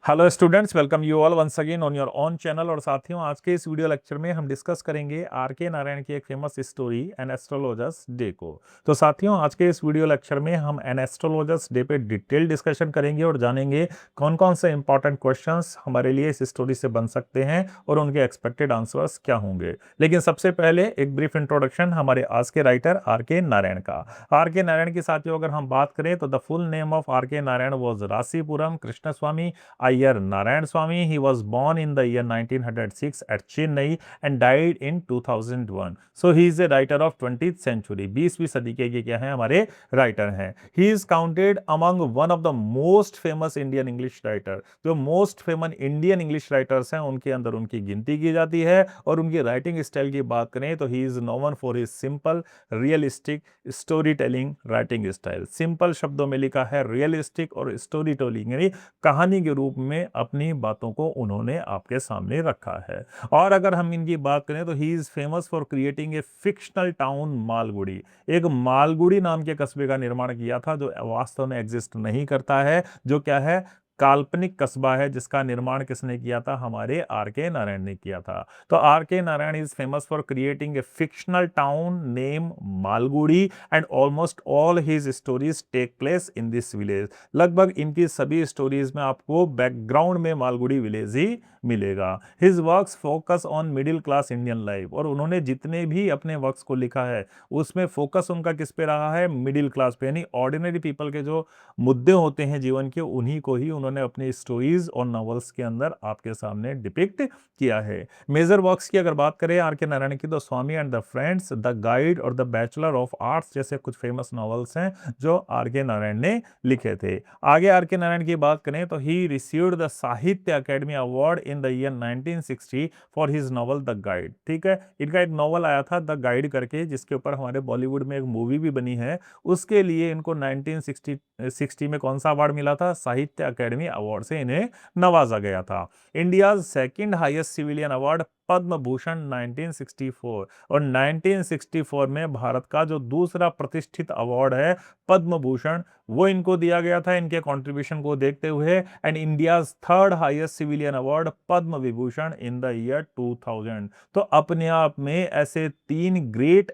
Hello students, welcome you all once again on your own channel. और साथियों, आज के इस वीडियो लेक्चर में हम डिस्कस करेंगे आर के नारायण की एक famous story an astrologer's day को। तो साथियों, आज के इस वीडियो लेक्चर में हम एन एस्ट्रोलॉजर्स डे पे डिटेल डिस्कशन करेंगे और जानेंगे कौन कौन से इंपॉर्टेंट क्वेश्चंस हमारे लिए इस स्टोरी से बन सकते हैं और उनके एक्सपेक्टेड आंसर्स क्या होंगे। लेकिन सबसे पहले एक ब्रीफ इंट्रोडक्शन हमारे आज के राइटर आर के नारायण का। आर के नारायण की साथियों अगर हम बात करें तो the full name of R K Narayan was Rasipuram Krishnaswami Iyer Narayan Swamy. He was born in the year 1906 at Chennai and died in 2001. So he is a writer of 20th century. 20वीं सदी के ये क्या है, हमारे राइटर हैं. He is counted among one of the most famous Indian English writer. जो most famous Indian English writers हैं उनके अंदर उनकी गिनती की जाती है. और उनकी राइटिंग स्टाइल की बात करें तो he is known for his simple realistic story telling writing style. Simple शब्दों में लिखा है, रियलिस्टिक और स्टोरी टेलिंग यानी कहानी के रूप में अपनी बातों को उन्होंने आपके सामने रखा है. और अगर हम इनकी बात करें तो he is famous for creating a fictional town Malgudi. एक मालगुड़ी नाम के कस्बे का निर्माण किया था जो वास्तव में एग्जिस्ट नहीं करता है, जो क्या है, काल्पनिक कस्बा है, जिसका निर्माण किसने किया था, हमारे आर के नारायण ने किया था. तो R K Narayan is famous for creating a fictional town name Malgudi and almost all his stories take place in this village. लगभग इनकी सभी स्टोरीज में आपको बैकग्राउंड में मालगुड़ी विलेज ही मिलेगा. His works focus on middle class Indian life. और उन्होंने जितने भी अपने वर्क्स को लिखा है उसमें फोकस उनका किस पे रहा है, मिडिल क्लास पे, यानी ऑर्डिनरी पीपल के जो मुद्दे होते हैं जीवन के उन्हीं को ही उन्होंने अपने स्टोरीज और नॉवेल्स के अंदर आपके सामने डिपिक्ट किया है. मेजर वर्क्स की अगर बात करें आर के नारायण की तो Swami and the friends, the guide और द बैचलर ऑफ आर्ट्स जैसे कुछ फेमस नॉवेल्स हैं जो आर के नारायण ने लिखे थे. आगे आर के नारायण की बात करें तो ही रिसीव्ड द साहित्य academy award in the year 1960 for his novel the guide. ठीक है, इनका एक नॉवल आया था द गाइड करके, जिसके ऊपर हमारे बॉलीवुड में एक मूवी भी बनी है. उसके लिए इनको 1960 में कौन सा अवार्ड मिला था, साहित्य अकेडमी अवार्ड से इन्हें नवाजा गया था. India second highest civilian award Padma Bhushan 1964. और 1964 में भारत का जो दूसरा प्रतिष्ठित अवार्ड है पद्म भूषण, वो इनको दिया गया था इनके कंट्रीब्यूशन को देखते हुए. And India third highest civilian award Padma Vibhushan in the year 2000. तो अपने आप में ऐसे तीन ग्रेट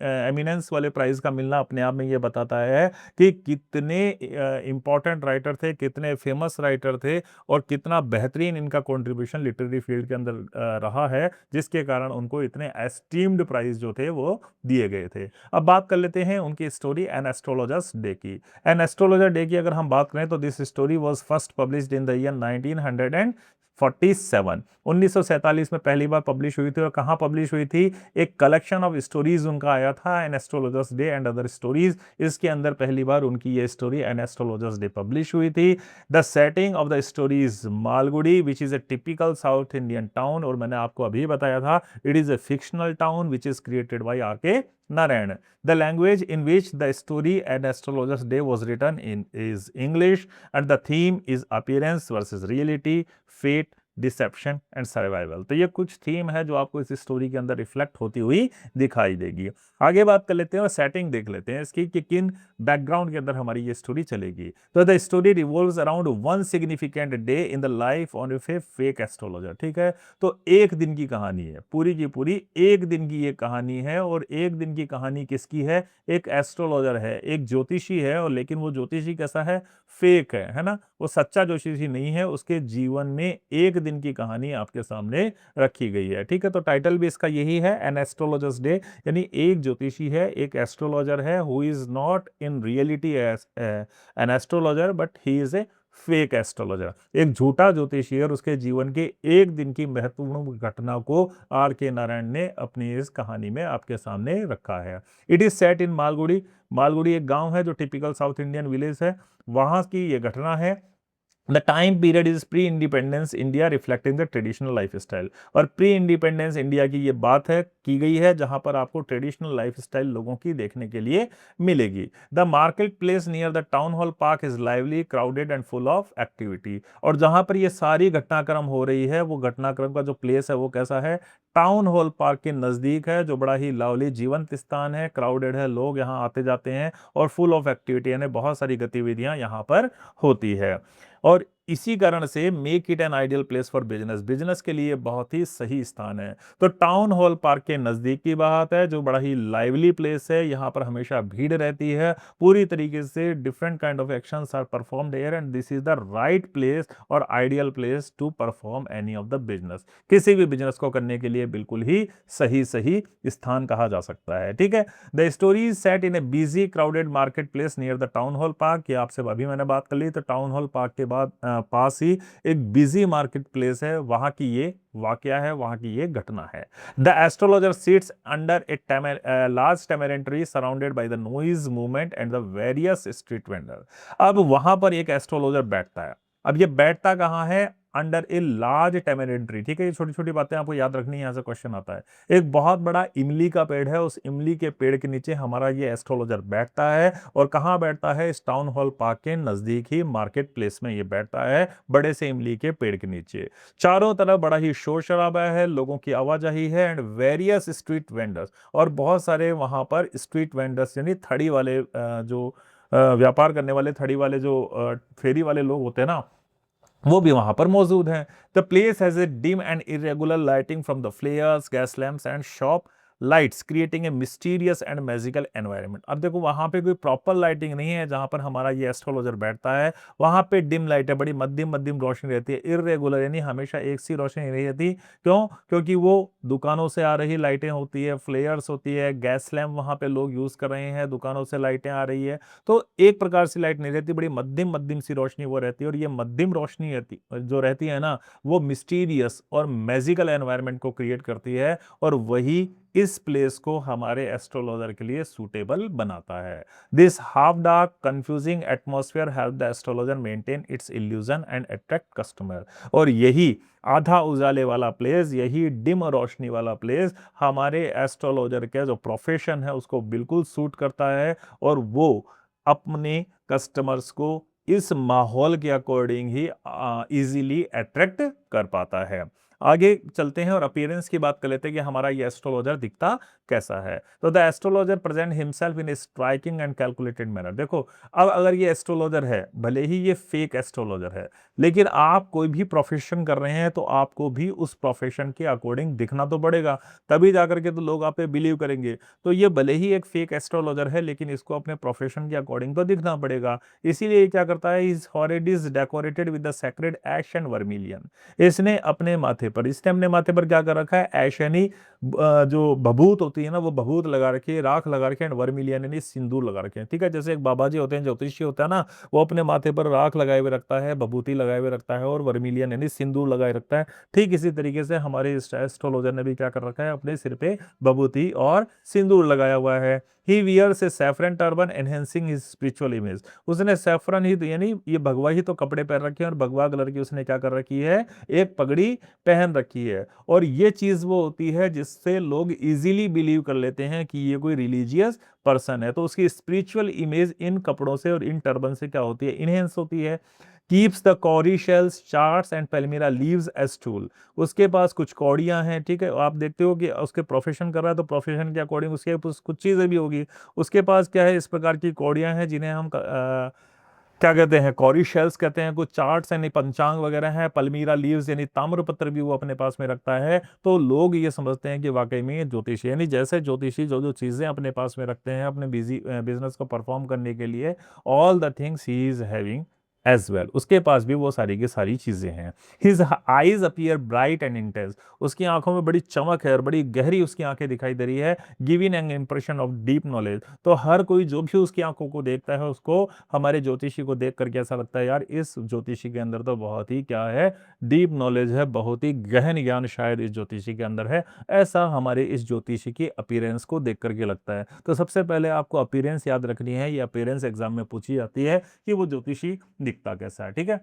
एमिनेंस वाले प्राइज का मिलना अपने आप में ये बताता है कि कितने इंपॉर्टेंट राइटर थे, कितने फेमस राइटर थे और कितना बेहतरीन इनका कंट्रीब्यूशन लिटरेरी फील्ड के अंदर रहा है, जिसके कारण उनको इतने एस्टीम्ड प्राइज जो थे वो दिए गए थे. अब बात कर लेते हैं उनकी स्टोरी एन एस्ट्रोलॉजर्स डे की. एन एस्ट्रोलॉजर डे की अगर हम बात करें तो this story was first published in the year 1947. 1947 में पहली बार पब्लिश हुई थी. और कहाँ पब्लिश हुई थी, एक कलेक्शन ऑफ स्टोरीज उनका आया था an astrologer's day and other stories. इसके अंदर पहली बार उनकी ये story an astrologer's day publish हुई थी. The setting of the story is Malgudi which is a typical south Indian town. और मैंने आपको अभी बताया था it is a fictional town which is created by R K Narayan. The language in which the story and astrologer's day was written in is English, and the theme is appearance versus reality, fate, dissipation and survival. तो ये कुछ theme है जो आपको इस story के अंदर reflect होती हुई दिखाई देगी. आगे बात कर लेते हैं और सेटिंग देख लेते हैं इसकी कि किन बैकग्राउंड के अंदर हमारी ये स्टोरी चलेगी. तो the story revolves around one significant day in the life on A fake astrologer. ठीक है, तो एक दिन की कहानी है, पूरी की पूरी एक दिन की ये कहानी है. और एक दिन की कहानी किसकी है, एक एस्ट्रोलॉजर है, एक ज्योतिषी है. और लेकिन वो ज्योतिषी कैसा है, फेक है ना, वो सच्चा ज्योतिषी नहीं है. उसके जीवन में एक दिन की कहानी आपके सामने रखी गई है. ठीक है, तो टाइटल भी इसका यही है, एन एस्ट्रोलॉजर्स डे, यानी एक ज्योतिषी है, एक एस्ट्रोलॉजर है who is not in reality an astrologer but he is a fake astrologer. एक झूठा ज्योतिषी है और उसके जीवन के एक दिन की महत्वपूर्ण घटना को आर के नारायण ने अपनी इस कहानी में आपके सामने रखा है. इट इज सेट इन मालगुड़ी. मालगुड़ी एक गांव है जो टिपिकल साउथ इंडियन विलेज है, वहां की ये घटना है. The time period is pre independence India reflecting the traditional life style. और प्री इंडिपेंडेंस इंडिया की ये बात है, की गई है, जहां पर आपको ट्रेडिशनल लाइफ स्टाइल लोगों की देखने के लिए मिलेगी. The market place near the town hall park is lively, crowded and full of activity. और जहां पर ये सारी घटनाक्रम हो रही है वो घटनाक्रम का जो प्लेस है वो कैसा है, टाउन हॉल पार्क के नजदीक है, जो बड़ा ही लावली जीवंत स्थान है, क्राउडेड है, लोग यहाँ आते जाते हैं और फुल ऑफ एक्टिविटी यानी बहुत सारी गतिविधियां यहाँ पर होती है. और इसी कारण से make it an ideal place for business, business के लिए बहुत ही सही स्थान है। तो टाउन हॉल पार्क के नजदीक की बात है, जो बड़ा ही लाइवली प्लेस है, यहाँ पर हमेशा भीड़ रहती है, पूरी तरीके से different kind of actions are performed here and this is the right place और ideal place to perform any of the business. किसी भी बिजनेस को करने के लिए बिल्कुल ही सही सही स्थान कहा जा सकता है, ठीक है। The story is set in A busy crowded market place near the town hall park. ये आपसे अभी मैंने बात कर ली, तो टाउन हॉल पार्क के बाद पास ही एक बिजी मार्केट प्लेस है, वहां की ये वाकया है, वहां की ये घटना है। The astrologer sits under a large tamarind tree surrounded by the noise movement and the various street vendor. अब वहां पर एक एस्ट्रोलॉजर बैठता है। अब ये बैठता कहाँ है? Under a large tamarind tree, ठीक है। ये छोटी छोटी बातें आपको याद रखनी है, यहां से क्वेश्चन आता है। एक बहुत बड़ा इमली का पेड़ है, उस इमली के पेड़ के नीचे हमारा ये एस्ट्रोलॉजर बैठता है। और कहाँ बैठता है? इस टाउन हॉल पार्क के नजदीक ही मार्केट प्लेस में ये बैठता है, बड़े से इमली के पेड़ के नीचे। चारों तरफ बड़ा ही शोर शराबा है, लोगों की आवाजाही है एंड वेरियस स्ट्रीट वेंडर्स, और बहुत सारे वहां पर स्ट्रीट वेंडर्स यानी थड़ी वाले जो व्यापार करने वाले, थड़ी वाले जो फेरी वाले लोग होते हैं ना, वो भी वहां पर मौजूद हैं। The place has a dim and irregular lighting from the फ्लेयर्स, gas lamps and shop lights creating a mysterious and magical environment. अब देखो वहां पे कोई प्रॉपर लाइटिंग नहीं है जहां पर हमारा ये एस्ट्रोलॉजर बैठता है, वहां पे डिम लाइट है, बड़ी मध्यम मध्यम रोशनी रहती है, इरेगुलर यानी हमेशा एक सी रोशनी नहीं रहती। क्यों? क्योंकि वो दुकानों से आ रही लाइटें होती है, फ्लेयर्स होती है, गैस लैम्प वहां पे लोग यूज कर रहे हैं, दुकानों से लाइटें आ रही है, तो एक प्रकार से लाइट नहीं रहती, बड़ी मध्यम मध्यम सी रोशनी वो रहती है। और ये मध्यम रोशनी रहती जो रहती है ना, वो मिस्टीरियस और मैजिकल एनवायरनमेंट को क्रिएट करती है, और वही इस प्लेस को हमारे एस्ट्रोलॉजर के लिए सूटेबल बनाता है। This half dark confusing atmosphere help the astrologer maintain its illusion and attract customer. और यही आधा उजाले वाला प्लेस, यही डिम रोशनी वाला प्लेस हमारे एस्ट्रोलॉजर का जो प्रोफेशन है उसको बिल्कुल सूट करता है, और वो अपने कस्टमर्स को इस माहौल के अकॉर्डिंग ही इजीली अट्रैक्ट कर पाता है। आगे चलते हैं और अपीयरेंस की बात कर लेते हैं कि हमारा ये एस्ट्रोलॉजर दिखता कैसा है। तो the astrologer present himself in A striking and calculated manner. देखो, अब अगर ये एस्ट्रोलॉजर है, भले ही ये फेक एस्ट्रोलॉजर है, लेकिन आप कोई भी प्रोफेशन कर रहे हैं तो आपको भी उस प्रोफेशन के अकॉर्डिंग दिखना तो पड़ेगा, तभी जाकर के तो लोग आप पे बिलीव करेंगे। तो ये भले ही एक फेक एस्ट्रोलॉजर है, लेकिन इसको अपने प्रोफेशन के अकॉर्डिंग तो दिखना पड़ेगा। इसीलिए क्या करता है, his forehead is decorated with the sacred ash and vermilion. इसने अपने माथे पर क्या कर रखा है? ऐश यानी जो भभूत होती है ना, वो भभूत लगा रखी है, राख लगा रखी है, एंड वर्मिलियन यानी सिंदूर लगा रखे हैं, ठीक है। जैसे एक बाबा जी होते हैं, ज्योतिषी होता है ना, वो अपने माथे पर राख लगाए हुए रखता है, भभूति लगाए हुए रखता है, और वर्मिलियन यानी सिंदूर लगाए रखता है। ठीक इसी तरीके से हमारे एस्ट्रोलॉजर ने भी क्या कर रखा है? अपने सिर पे भभूति और सिंदूर लगाया हुआ है। He wears a saffron turban enhancing his spiritual image। उसने सैफरन ही यानी ये भगवा ही तो कपड़े पहन रखे हैं, और भगवा कलर की उसने क्या कर रखी है? एक पगड़ी पहन रखी है। और ये चीज वो होती है जिससे लोग इजीली बिलीव कर लेते हैं कि ये कोई रिलीजियस पर्सन है। तो उसकी स्पिरिचुअल इमेज इन कपड़ों से और इन टर्बन से क्या होती है? इनहेंस होती है। Keeps the cowrie shells charts and palmyra leaves as tool. उसके पास कुछ कौड़ियां हैं, ठीक है। आप देखते हो कि उसके प्रोफेशन कर रहा है, तो प्रोफेशन के अकॉर्डिंग उसके पास कुछ चीजें भी होगी। उसके पास क्या है? इस प्रकार की कौड़ियां हैं जिन्हें हम क्या कहते हैं? कौरी शेल्स कहते हैं। कुछ चार्ट्स यानी पंचांग वगैरह हैं, पलमीरा लीव्स यानी ताम्रपत्र भी वो अपने पास में रखता है। तो लोग ये समझते हैं कि वाकई में ये ज्योतिषी, यानी जैसे ज्योतिषी जो जो चीजें अपने पास में रखते हैं अपने बिजी बिजनेस को परफॉर्म करने के लिए, all the things he is having as well, उसके पास भी वो सारी की सारी चीजें हैं। His eyes appear bright and intense. उसकी आंखों में बड़ी चमक है और बड़ी गहरी उसकी आंखें दिखाई दे रही है, giving an impression of deep knowledge. तो हर कोई जो भी उसकी आंखों को देखता है, उसको हमारे ज्योतिषी को देख करके ऐसा लगता है, यार इस ज्योतिषी के अंदर तो बहुत ही क्या है? डीप नॉलेज है, बहुत ही गहन ज्ञान शायद इस ज्योतिषी के अंदर है। ऐसा हमारे इस ज्योतिषी की अपीयरेंस को देख करके लगता है। तो सबसे पहले आपको अपीयरेंस याद रखनी है, ये अपीयरेंस एग्जाम में पूछी जाती है कि वो ज्योतिषी दिखता कैसा है, ठीक है।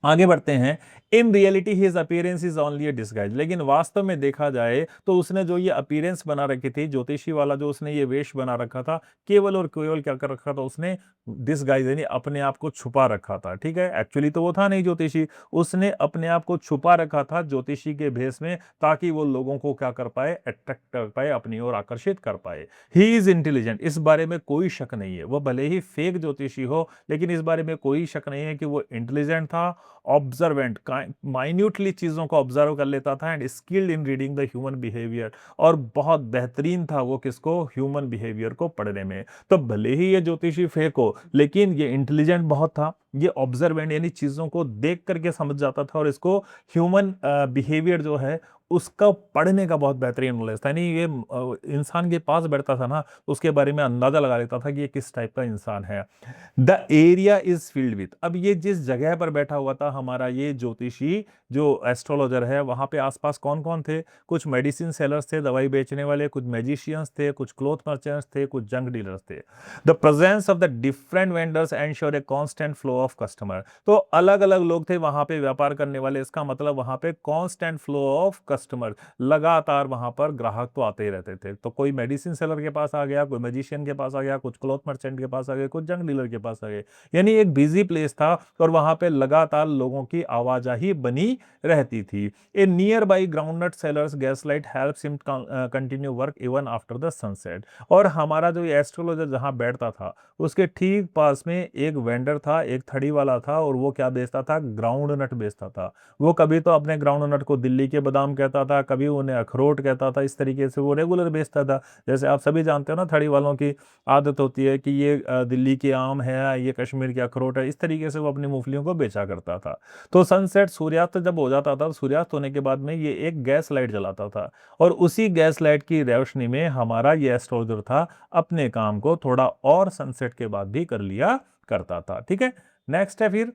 आगे बढ़ते हैं। In reality his appearance is only a disguise, लेकिन वास्तव में देखा जाए तो उसने जो ये अपीयरेंस बना रखी थी, ज्योतिषी वाला जो उसने ये वेश बना रखा था, केवल और केवल क्या कर रखा था उसने, डिस्गाइज यानी अपने आप को छुपा रखा था। ठीक है, एक्चुअली तो वो था नहीं ज्योतिषी, उसने अपने आप को छुपा रखा था ज्योतिषी के भेष में, ताकि वो लोगों को क्या कर पाए, अट्रैक्ट कर पाए, अपनी ओर आकर्षित कर पाए। ही इज इंटेलिजेंट, इस बारे में कोई शक नहीं है, वो भले ही फेक ज्योतिषी हो, लेकिन इस बारे में कोई शक नहीं है कि वो इंटेलिजेंट था, ऑब्जर्वेंट, माइन्यूटली चीजों को ऑब्जर्व कर लेता था, and skilled in reading the human behaviour, और बहुत बेहतरीन था वो किसको, ह्यूमन बिहेवियर को पढ़ने में। तो भले ही ये ज्योतिषी फेक हो, लेकिन ये इंटेलिजेंट बहुत था, ये ऑब्जर्वेंट यानी चीजों को देख करके समझ जाता था, और इसको ह्यूमन बिहेवियर जो है उसका पढ़ने का बहुत बेहतरीन नॉलेज था। यानी ये इंसान के पास बैठता था ना, तो उसके बारे में अंदाजा लगा लेता था कि ये किस टाइप का इंसान है। The area is field with, अब ये जिस जगह पर बैठा हुआ था हमारा ये ज्योतिषी जो एस्ट्रोलॉजर है, वहां पे आसपास कौन कौन थे, कुछ मेडिसिन सेलर्स थे, दवाई बेचने वाले, कुछ मैजिशियंस थे, कुछ क्लॉथ मर्चेंट्स थे, कुछ जंक डीलर्स थे। The presence of the different vendors ensure a constant flow of customer, तो अलग अलग लोग थे वहां पे व्यापार करने वाले, इसका मतलब वहां पे कांस्टेंट फ्लो ऑफ कस्टमर, लगातार वहां पर ग्राहक तो आते ही रहते थे। तो कोई मेडिसिन सेलर के पास आ गया, कोई मैजिशियन के पास आ गया, कुछ क्लॉथ मर्चेंट के पास आ गए, कुछ जंक डीलर के पास आ गए, यानी एक बिजी प्लेस था, और वहां पे लगातार लोगों की आवाजाही बनी रहती थी। ए near by groundnut sellers gaslight helps him continue work even after the sunset, और हमारा जो ये एस्ट्रोलॉजर जहां बैठता था उसके ठीक पास में एक वेंडर था, एक थड़ी वाला था, और वो क्या बेचता था, ग्राउंड नट बेचता था। वो कभी तो अपने ग्राउंड नट को दिल्ली के बादाम कहता था, कभी उन्हें अखरोट कहता था, इस तरीके से वो रेगुलर बेचता था। जैसे आप सभी जानते हो ना, थड़ी वालों की आदत होती है कि ये दिल्ली के आम है, ये कश्मीर के अखरोट है, इस तरीके से वो अपनी मूंगफलियों को बेचा करता था। तो सनसेट, सूर्यास्त जब हो जाता था, सूर्यास्त होने के बाद में ये एक गैस लाइट जलाता था, और उसी गैस लाइट की रोशनी में हमारा ये एस्ट्रोलॉजर था अपने काम को थोड़ा और सनसेट के बाद भी कर लिया करता था। ठीक है, नेक्स्ट है फिर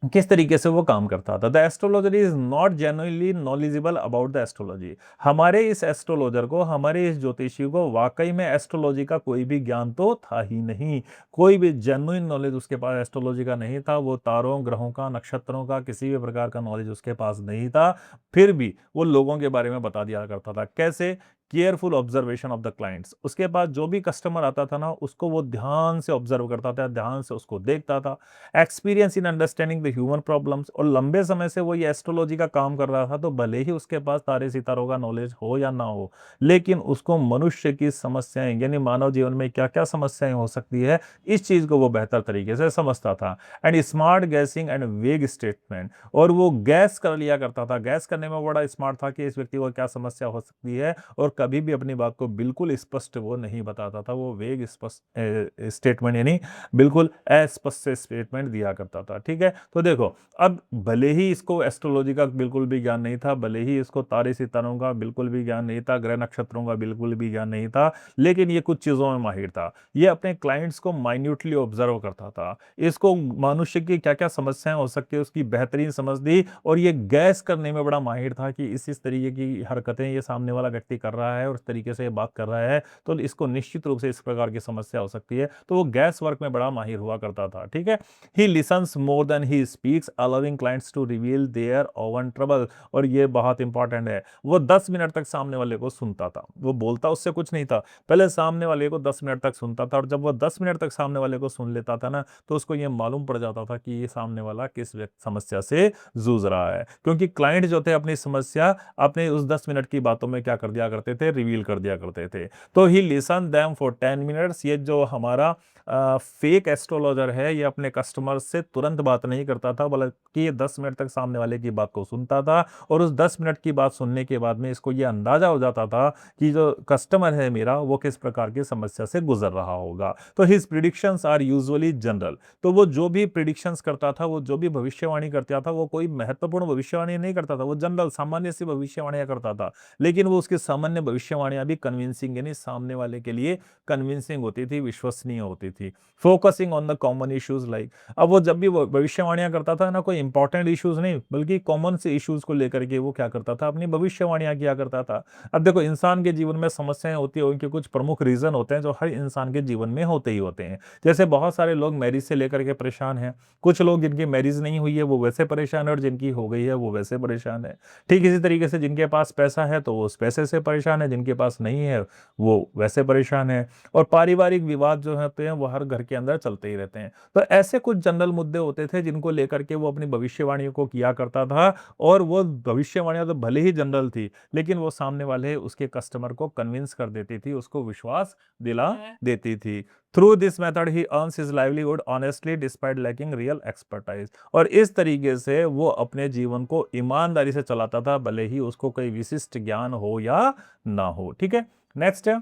किस तरीके से वो काम करता था। The astrologer is not genuinely knowledgeable about the astrology, हमारे इस एस्ट्रोलॉजर को, हमारे इस ज्योतिषी को वाकई में एस्ट्रोलॉजी का कोई भी ज्ञान तो था ही नहीं, कोई भी जेन्युइन नॉलेज उसके पास एस्ट्रोलॉजी का नहीं था। वो तारों, ग्रहों का, नक्षत्रों का किसी भी प्रकार का नॉलेज उसके पास नहीं था, फिर भी वो लोगों के बारे में बता दिया करता था। कैसे, careful observation of the clients, उसके पास जो भी कस्टमर आता था ना, उसको वो ध्यान से ऑब्जर्व करता था, ध्यान से उसको देखता था। Experience in understanding the human problems, और लंबे समय से वो ये एस्ट्रोलॉजी का काम कर रहा था, तो भले ही उसके पास तारे सितारों का नॉलेज हो या ना हो, लेकिन उसको मनुष्य की समस्याएं, यानी मानव जीवन में क्या क्या समस्याएं हो सकती है, इस चीज को वो बेहतर तरीके से समझता था। एंड स्मार्ट गैसिंग एंड वेग स्टेटमेंट, और वो गैस कर लिया करता था, गैस करने में बड़ा स्मार्ट था कि इस व्यक्ति को क्या समस्या हो सकती है, और कभी भी अपनी बात को बिल्कुल स्पष्ट वो नहीं बताता था, वो वेग स्पष्ट स्टेटमेंट यानी बिल्कुल अस्पष्ट स्टेटमेंट दिया करता था। ठीक है, तो देखो, अब भले ही इसको एस्ट्रोलॉजी का बिल्कुल भी ज्ञान नहीं था, भले ही इसको तारे सितारों का बिल्कुल भी ज्ञान नहीं था, ग्रह नक्षत्रों का बिल्कुल भी ज्ञान नहीं था, लेकिन ये कुछ चीजों में माहिर था। ये अपने क्लाइंट्स को माइन्यूटली ऑब्जर्व करता था, इसको मनुष्य की क्या क्या समस्याएं हो सकती है उसकी बेहतरीन समझ दी, और ये गैस करने में बड़ा माहिर था कि इस तरीके की हरकतें ये सामने वाला व्यक्ति कर रहा है और इस तरीके से ये बात कर रहा है, तो इसको निश्चित रूप से इस प्रकार की समस्या हो सकती है। तो वो गैस वर्क में बड़ा माहिर हुआ करता था। ठीक है, he listens more than he speaks, allowing clients to reveal their own trouble, और ये बहुत इंपॉर्टेंट है, वो 10 मिनट तक सामने वाले को सुनता था, वो बोलता उससे कुछ नहीं था, पहले सामने वाले को 10 मिनट तक सुनता था, और जब वो 10 मिनट तक सामने वाले को सुन लेता था ना, तो उसको ये मालूम पड़ जाता था कि ये सामने वाला किस समस्या से जूझ रहा है, क्योंकि क्लाइंट जो थे अपनी समस्या अपने उस 10 मिनट की बातों में क्या कर दिया करते थे, रिवील कर दिया करते थे। तो ही लिसन देम फॉर 10 मिनट्स, ये जो हमारा फेक एस्ट्रोलॉजर है, ये अपने कस्टमर से तुरंत बात नहीं करता था, बल्कि ये 10 मिनट तक सामने वाले की बात को सुनता था, और उस 10 मिनट की बात सुनने के बाद में इसको ये अंदाजा हो जाता था कि जो कस्टमर है मेरा वो किस प्रकार की समस्या से गुजर रहा होगा। तो his predictions are usually general, तो वो जो भी प्रिडिक्शंस करता था, वो जो भी भविष्यवाणी करता था, वो कोई महत्वपूर्ण भविष्यवाणी नहीं करता था, वो जनरल सामान्य सी भविष्यवाणियां करता था, लेकिन वो उसकी सामान्य अपनी भविष्यवाणियां भी कन्विंसिंग यानी सामने वाले के लिए कन्विंसिंग होती थी, विश्वसनीय होती थी। Focusing on the common issues like, अब वो जब भी वो भविष्यवाणियां करता था ना, कोई इंपॉर्टेंट इश्यूज नहीं बल्कि कॉमन से इश्यूज को लेकर के वो क्या करता था, अपनी भविष्यवाणियां किया करता था। अब देखो, इंसान के जीवन में समस्याएं होती है, उनके कुछ प्रमुख रीजन होते हैं जो हर इंसान के जीवन में होते ही होते हैं। जैसे बहुत सारे लोग मैरिज से लेकर के परेशान हैं, कुछ लोग जिनकी मैरिज नहीं हुई है वो वैसे परेशान है, और जिनकी हो गई है वो वैसे परेशान है। ठीक इसी तरीके से जिनके पास पैसा है तो वो उस पैसे से परेशान है, जिनके पास नहीं है वो वैसे परेशान है। और पारिवारिक विवाद जो होते हैं वो हर घर के अंदर चलते ही रहते हैं। तो ऐसे कुछ जनरल मुद्दे होते थे जिनको लेकर के वो अपनी भविष्यवाणियों को किया करता था। और वो भविष्यवाणियां तो भले ही जनरल थी, लेकिन वो सामने वाले उसके कस्टमर को कन्विंस कर देती थी, उसको विश्वास दिला देती थी। Through this method he earns his livelihood honestly despite lacking real expertise. और इस तरीके से वो अपने जीवन को ईमानदारी से चलाता था, भले ही उसको कोई विशिष्ट ज्ञान हो या ना हो। ठीक है, नेक्स्ट है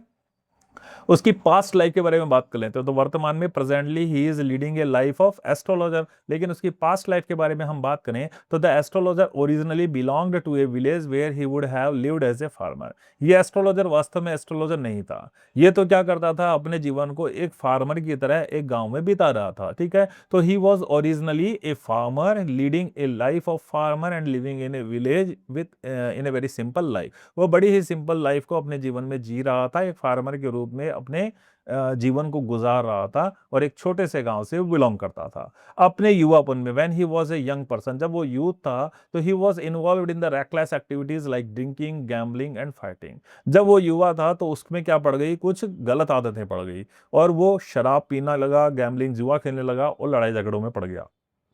उसकी पास्ट लाइफ के बारे में बात कर लेते हैं। तो वर्तमान में presently he is leading a life of astrologer. लेकिन उसकी पास्ट लाइफ के बारे में हम बात करें तो the astrologer originally belonged to a village where he would have lived as a farmer. ये एस्ट्रोलॉजर वास्तव में एस्ट्रोलॉजर नहीं था। ये तो क्या करता था, अपने जीवन को एक फार्मर की तरह एक गांव में बिता रहा था। ठीक है, तो he was originally a farmer leading a life of farmer and living in A village with in a very simple life. वो बड़ी ही सिंपल लाइफ को अपने जीवन में जी रहा था, एक फार्मर के रूप में अपने जीवन को गुजार रहा था, और एक छोटे से गांव से बिलोंग करता था। अपने युवापन में when he was a young person, जब वो यूथ था तो he was involved in the reckless activities like drinking, gambling and fighting. जब वो युवा था तो उसमें क्या पड़ गई, कुछ गलत आदतें पड़ गई, और वो शराब पीना लगा, गैम्बलिंग, जुआ खेलने लगा और लड़ाई झगड़ों में पड़ गया।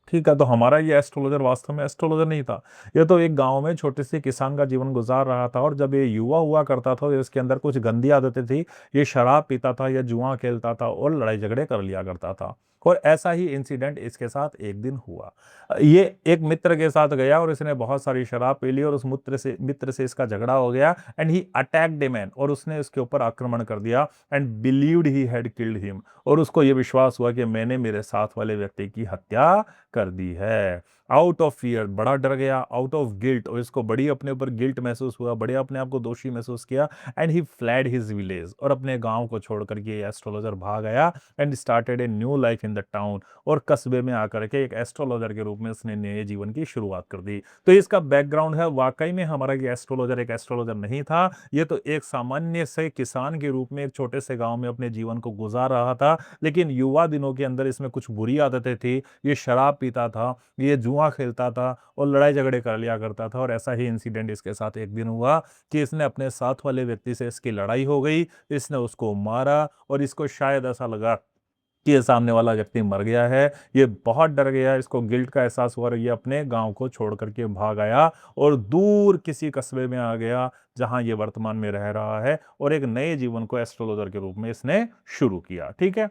ठीक है, तो हमारा ये एस्ट्रोलॉजर वास्तव में एस्ट्रोलॉजर नहीं था। ये तो एक गांव में छोटे से किसान का जीवन गुजार रहा था, और जब ये युवा हुआ करता था, इसके अंदर कुछ गंदी आदतें थी। ये शराब पीता था या जुआ खेलता था और लड़ाई झगड़े कर लिया करता था। और ऐसा ही इंसिडेंट इसके साथ एक दिन हुआ। ये एक मित्र के साथ गया और इसने बहुत सारी शराब पी ली, और उस मित्र से इसका झगड़ा हो गया। And he attacked a man, और उसने इसके ऊपर आक्रमण कर दिया। And believed he had killed him, और उसको ये विश्वास हुआ कि मैंने मेरे साथ वाले व्यक्ति की हत्या कर दी है। आउट ऑफ फियर, बड़ा डर गया। आउट ऑफ गिल्ट, और इसको बड़ी अपने ऊपर गिल्ट महसूस हुआ, बड़े अपने आप को दोषी महसूस किया। And he fled his village, और अपने गांव को छोड़ करके एस्ट्रोलॉजर भाग आया। And started a new life in the town, और कस्बे में आकर के एक एस्ट्रोलॉजर के रूप में उसने नए जीवन की शुरुआत कर दी। तो इसका बैकग्राउंड है, वाकई में हमारा ये एस्ट्रोलॉजर एक एस्ट्रोलॉजर नहीं था। ये तो एक सामान्य से किसान के रूप में एक छोटे से गांव में अपने जीवन को गुजार रहा था। लेकिन युवा दिनों के अंदर इसमें कुछ बुरी आदतें थी। ये शराब पीता था, ये जुआ खेलता था और लड़ाई झगड़े कर लिया करता था। और ऐसा ही इंसिडेंट इसके साथ एक दिन हुआ कि इसने अपने साथ वाले व्यक्ति से इसकी लड़ाई हो गई, इसने उसको मारा, और इसको शायद ऐसा लगा कि ये सामने वाला व्यक्ति मर गया है। ये बहुत डर गया, इसको गिल्ट का एहसास हुआ, और ये अपने गांव को छोड़ करके भाग आया और दूर किसी कस्बे में आ गया जहां ये वर्तमान में रह रहा है, और एक नए जीवन को एस्ट्रोलॉजर के रूप में इसने शुरू किया। ठीक है,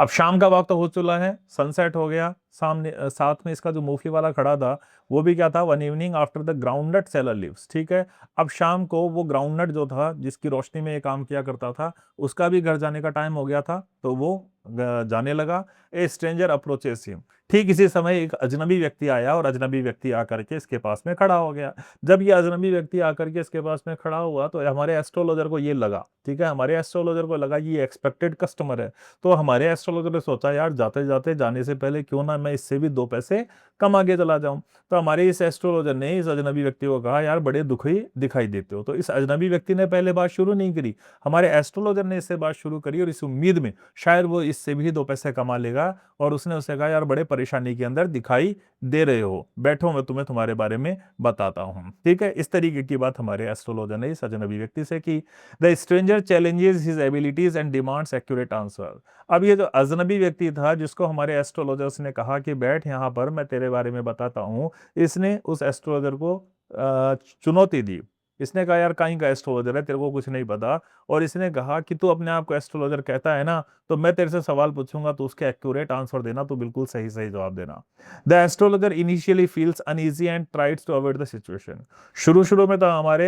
अब शाम का वक्त हो चुका है, सनसेट हो गया। सामने साथ में इसका जो मूफी वाला खड़ा था वो भी क्या था, one evening after the groundnut seller leaves. ठीक है, अब शाम को वो ग्राउंडनट जो था जिसकी रोशनी में ये काम किया करता था, उसका भी घर जाने का टाइम हो गया था, तो वो जाने लगा। ए स्ट्रेंजर अप्रोचेस हिम, ठीक इसी समय एक अजनबी व्यक्ति आया, और अजनबी व्यक्ति आकर के इसके पास में खड़ा हो गया। जब ये अजनबी व्यक्ति आकर के इसके पास में खड़ा हुआ तो हमारे एस्ट्रोलॉजर को ये लगा, ठीक है, हमारे एस्ट्रोलॉजर को लगा ये एक्सपेक्टेड कस्टमर है। तो हमारे एस्ट्रोलॉजर ने सोचा, यार जाते जाते जाने से पहले क्यों ना मैं इससे भी दो पैसे कमा के चला जाऊं। तो हमारे इस एस्ट्रोलॉजर ने इस अजनबी व्यक्ति को कहा, यार बड़े दुखी दिखाई देते हो। तो इस अजनबी व्यक्ति ने पहले बात शुरू नहीं करी, हमारे एस्ट्रोलॉजर ने इससे बात शुरू करी, और इस उम्मीद में शायद वो इससे भी दो पैसे कमा लेगा। और उसने उसे कहा, यार बड़े परेशानी के अंदर दिखाई दे रहे हो, बैठो मैं तुम्हें तुम्हारे बारे में बताता हूं। ठीक है, इस तरीके की बात हमारे एस्ट्रोलॉजर ने इस अजनबी व्यक्ति से की। The stranger challenges his abilities and demands accurate answer. अब ये जो अजनबी व्यक्ति था जिसको हमारे एस्ट्रोलॉजर्स ने कहा कि बैठ यहाँ पर मैं तेरे बारे में बताता हूँ, इसने उस एस्ट्रोलॉजर को चुनौती दी। इसने कहा, यार कहीं का एस्ट्रोलॉजर है, तेरे को कुछ नहीं पता। और इसने कहा कि तू अपने आप को एस्ट्रोलॉजर कहता है ना, तो मैं तेरे से सवाल पूछूंगा तो उसके एक्यूरेट आंसर देना, तो बिल्कुल सही सही जवाब देना। The astrologer initially feels uneasy and tries to avoid the situation. शुरू शुरू में तो हमारे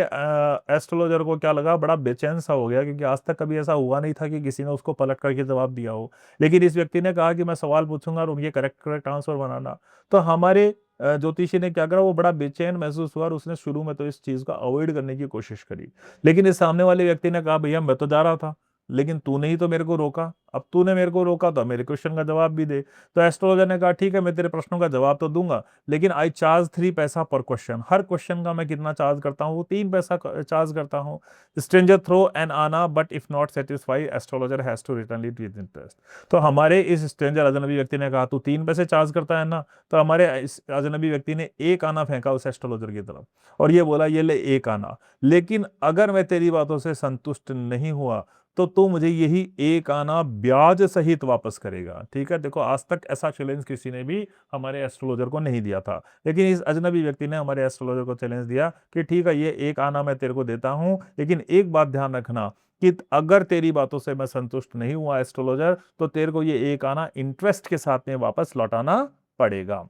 एस्ट्रोलॉजर को क्या लगा, बड़ा बेचैन सा हो गया, क्योंकि आज तक कभी ऐसा हुआ नहीं था कि किसी ने उसको पलट करके जवाब दिया हो। लेकिन इस व्यक्ति ने कहा कि मैं सवाल पूछूंगा और उनके करेक्ट करेक्ट आंसर बनाना। तो हमारे ज्योतिषी ने क्या करा, वो बड़ा बेचैन महसूस हुआ और उसने शुरू में तो इस चीज को अवॉइड करने की कोशिश करी। लेकिन इस सामने वाले व्यक्ति ने कहा, भैया मैं तो जा रहा था, लेकिन तूने ही तो मेरे को रोका, अब तूने मेरे को रोका तो मेरे क्वेश्चन का जवाब भी दे। तो एस्ट्रोलॉजर ने कहा, ठीक है मैं तेरे प्रश्नों का जवाब तो दूंगा, लेकिन आई चार्ज 3 पैसा पर क्वेश्चन। हर क्वेश्चन का मैं कितना चार्ज करता हूँ, वो 3 पैसा चार्ज करता हूँ। Stranger throw an anna but if not satisfy astrologer has to return it with interest. तो हमारे इस स्ट्रेंजर अजनबी व्यक्ति ने कहा, तू 3 पैसे चार्ज करता है ना, तो हमारे इस अजनबी व्यक्ति ने एक आना फेंका उस एस्ट्रोलॉजर की तरफ और ये बोला, ये ले एक आना, लेकिन अगर मैं तेरी बातों से संतुष्ट नहीं हुआ तो तू मुझे यही एक आना ब्याज सहित वापस करेगा। ठीक है, देखो आज तक ऐसा चैलेंज किसी ने भी हमारे एस्ट्रोलॉजर को नहीं दिया था, लेकिन इस अजनबी व्यक्ति ने हमारे एस्ट्रोलॉजर को चैलेंज दिया कि ठीक है ये एक आना मैं तेरे को देता हूं, लेकिन एक बात ध्यान रखना कि अगर तेरी बातों से मैं संतुष्ट नहीं हुआ एस्ट्रोलॉजर, तो तेरे को ये एक आना इंटरेस्ट के साथ में वापस लौटाना पड़ेगा।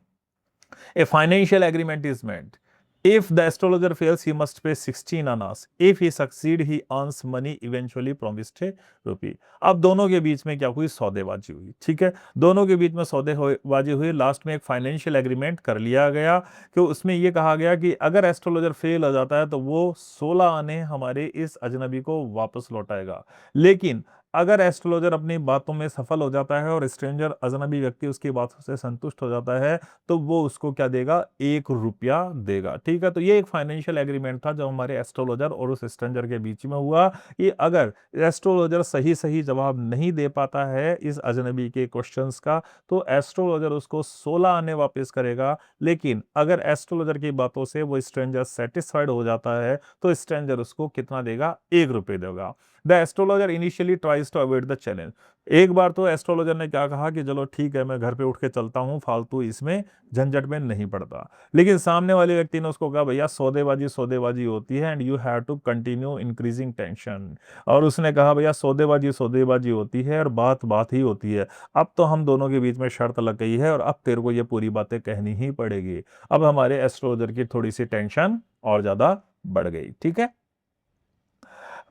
A financial agreement is made. If the astrologer fails, he must pay 16 annas. If he succeed, he earns money eventually promised a rupee. अब दोनों के बीच में क्या हुई, सौदेबाजी हुई। ठीक है, दोनों के बीच में सौदेबाजी हुई, लास्ट में एक फाइनेंशियल एग्रीमेंट कर लिया गया कि उसमें यह कहा गया कि अगर एस्ट्रोलॉजर फेल हो जाता है तो वो 16 आने हमारे इस अजनबी को वापस लौटाएगा, लेकिन अगर एस्ट्रोलॉजर अपनी बातों में सफल हो जाता है और स्ट्रेंजर अजनबी व्यक्ति उसकी बातों से संतुष्ट हो जाता है, तो वो उसको क्या देगा, 1 रुपया देगा। ठीक है, तो ये एक फाइनेंशियल एग्रीमेंट था जो हमारे एस्ट्रोलॉजर और उस स्ट्रेंजर के बीच में हुआ कि अगर एस्ट्रोलॉजर सही सही जवाब नहीं दे पाता है इस अजनबी के क्वेश्चंस का, तो एस्ट्रोलॉजर उसको 16 आने वापस करेगा, लेकिन अगर एस्ट्रोलॉजर की बातों से वो स्ट्रेंजर सेटिस्फाइड हो जाता है तो स्ट्रेंजर उसको कितना देगा, 1 रुपये देगा। The astrologer initially tries to avoid the challenge. एक बार तो एस्ट्रोलॉजर ने क्या कहा कि चलो ठीक है मैं घर पे उठ के चलता हूं, फालतू इसमें झंझट में नहीं पड़ता, लेकिन सामने वाले व्यक्ति ने उसको कहा, भैया सौदेबाजी सौदेबाजी होती है and you have to continue increasing tension. और उसने कहा, भैया सौदेबाजी सौदेबाजी होती है और बात बात ही होती है, अब तो हम दोनों के बीच में शर्त लग गई है और अब तेरे को ये पूरी बातें कहनी ही पड़ेगी। अब हमारे एस्ट्रोलॉजर की थोड़ी सी टेंशन और ज्यादा बढ़ गई। ठीक है,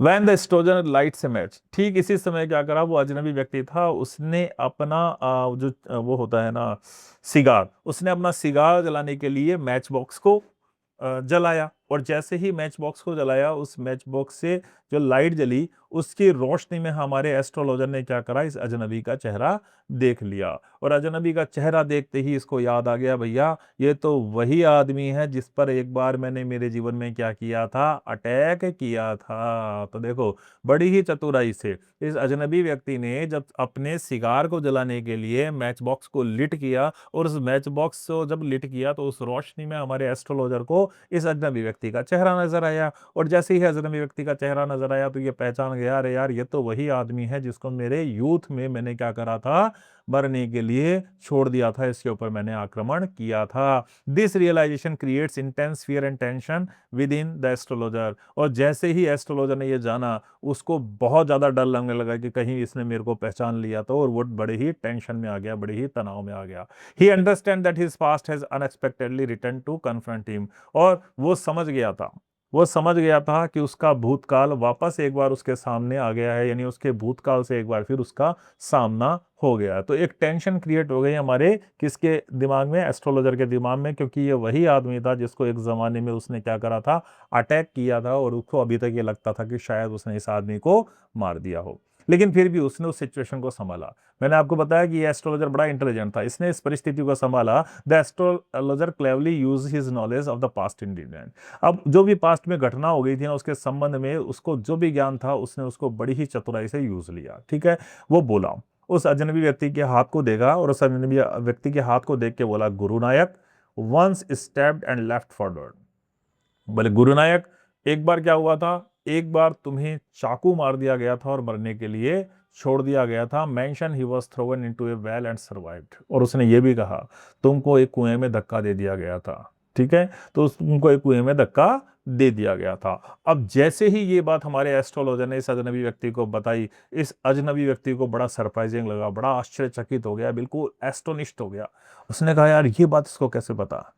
वैन द एस्ट्रोजन लाइट से मैच, ठीक इसी समय क्या करा, वो अजनबी व्यक्ति था, उसने अपना जो वो होता है ना सिगार, उसने अपना सिगार जलाने के लिए मैच बॉक्स को जलाया, और जैसे ही मैच बॉक्स को जलाया उस मैच बॉक्स से जो लाइट जली उसकी रोशनी में हमारे एस्ट्रोलॉजर ने क्या करा, इस अजनबी का चेहरा देख लिया, और अजनबी का चेहरा देखते ही इसको याद आ गया, भैया ये तो वही आदमी है जिस पर एक बार मैंने मेरे जीवन में क्या किया था, अटैक किया था। तो देखो बड़ी ही चतुराई से इस अजनबी व्यक्ति ने जब अपने सिगार को जलाने के लिए मैच बॉक्स को लिट किया, और उस मैच बॉक्स को जब लिट किया तो उस रोशनी में हमारे एस्ट्रोलॉजर को इस अजनबी व्यक्ति का चेहरा नजर आया, और जैसे ही अजनबी व्यक्ति का चेहरा नजर आया तो ये पहचान गया, अरे यार ये तो वही आदमी है जिसको मेरे यूथ में मैंने क्या करा था, मरने के लिए छोड़ दिया था, इसके ऊपर मैंने आक्रमण किया था। This realization creates intense fear and tension within the astrologer. और जैसे ही एस्ट्रोलॉजर ने ये जाना उसको बहुत ज्यादा डर लगने लगा कि कहीं इसने मेरे को पहचान लिया तो, और वो बड़े ही टेंशन में आ गया, बड़े ही तनाव में आ गया। He understand that his past has unexpectedly return to confront him. और वो समझ गया था, वो समझ गया था कि उसका भूतकाल वापस एक बार उसके सामने आ गया है, यानी उसके भूतकाल से एक बार फिर उसका सामना हो गया है। तो एक टेंशन क्रिएट हो गई हमारे किसके दिमाग में, एस्ट्रोलॉजर के दिमाग में, क्योंकि ये वही आदमी था जिसको एक जमाने में उसने क्या करा था, अटैक किया था, और उसको अभी तक ये लगता था कि शायद उसने इस आदमी को मार दिया हो, लेकिन फिर भी उसने उस सिचुएशन को संभाला। मैंने आपको बताया कि ये एस्ट्रोलॉजर बड़ा इंटेलिजेंट था, इसने इस परिस्थिति को संभाला। The astrologer cleverly use his knowledge of the past in detail. अब जो भी पास्ट में घटना हो गई थी ना उसके संबंध में उसको जो भी ज्ञान था उसने उसको बड़ी ही चतुराई से यूज लिया। ठीक है, वो बोला, उस अजनबी व्यक्ति के हाथ को देखा और उस अजनबी व्यक्ति के हाथ को देख के बोला, Guru Nayak once stepped and left forward. बोले गुरु नायक एक बार क्या हुआ था, एक बार तुम्हें चाकू मार दिया गया था और मरने के लिए छोड़ दिया गया था। Mention he was thrown into a well and survived. और उसने ये भी कहा तुमको एक कुएं में धक्का दे दिया गया था। ठीक है, तो तुमको एक कुएं में धक्का दे दिया गया था। अब जैसे ही ये बात हमारे एस्ट्रोलॉजर ने इस अजनबी व्यक्ति को बताई, इस अजनबी व्यक्ति को बड़ा सरप्राइजिंग लगा, बड़ा आश्चर्यचकित हो गया, बिल्कुल एस्टोनिश्ड हो गया। उसने कहा यार ये बात इसको कैसे पता,